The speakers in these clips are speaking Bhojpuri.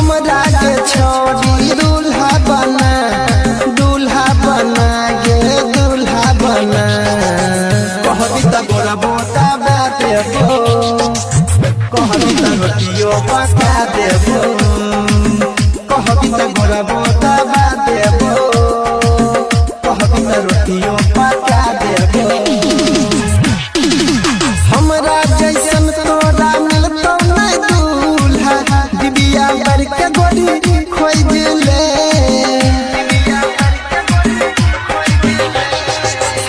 हमरा के छोड़ी दूल्हा बना गे दूल्हा बना। कहबी त गोरा बोता देबो, कहबी त रोटियो पका देबो, कहबी त गोरा बोता देबो, कहबी त रोटियो पका देबो। हमरा जैसन तोरा मिलतो नहीं दूल्हा, दिबिया बर के गोरी खोज ले।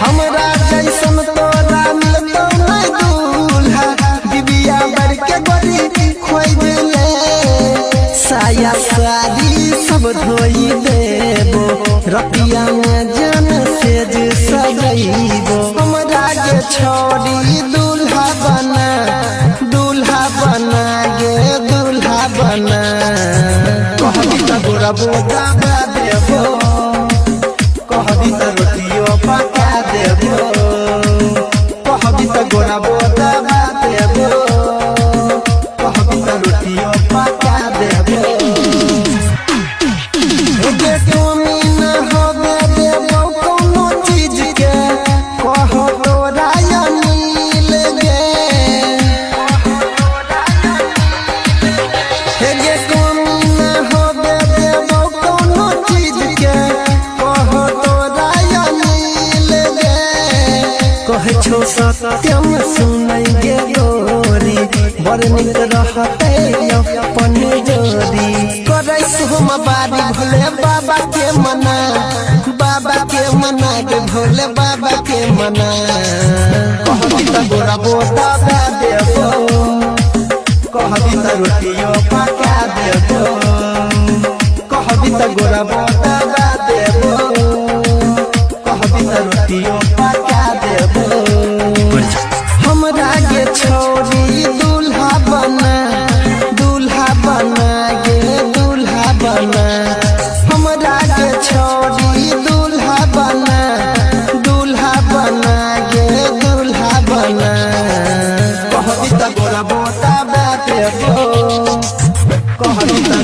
हमरा जैसन तोरा मिलतो नहीं दूल्हा, दिबिया बर के गोरी खोज ले। साया साड़ी सब धोई देबो, रतिया में जन सेज सजैबो। हमरा के छोड़ी दूल्हा बना गे दूल्हा बना। कहबी त गोरा बोता देबो, कहबी त रोटियो पका देबो, कहबी त गोरा बोता देबो, कहबी त रोटियो पका देबो। एके कमी न होबे देबो कोनो चीज के, कहो तोरा या मिल गे। एके कमी न होबे देबो कोनो चीज के, कहो तोरा या मिल गे। कहे छो सत्यम सुनै गे गोरी, बड़ निक रहते अपन जोड़ी। करे सोम बारी भोले बाबा के मना गे भोले बाबा के मना। कहबी त गोरा बोता देबो, कहबी त रोटियो पका देबो, कहबी त गोरा बोता देबो, कहबी त रोटियो पका देबो। हमरा के छोड़ी दूल्हा बना गे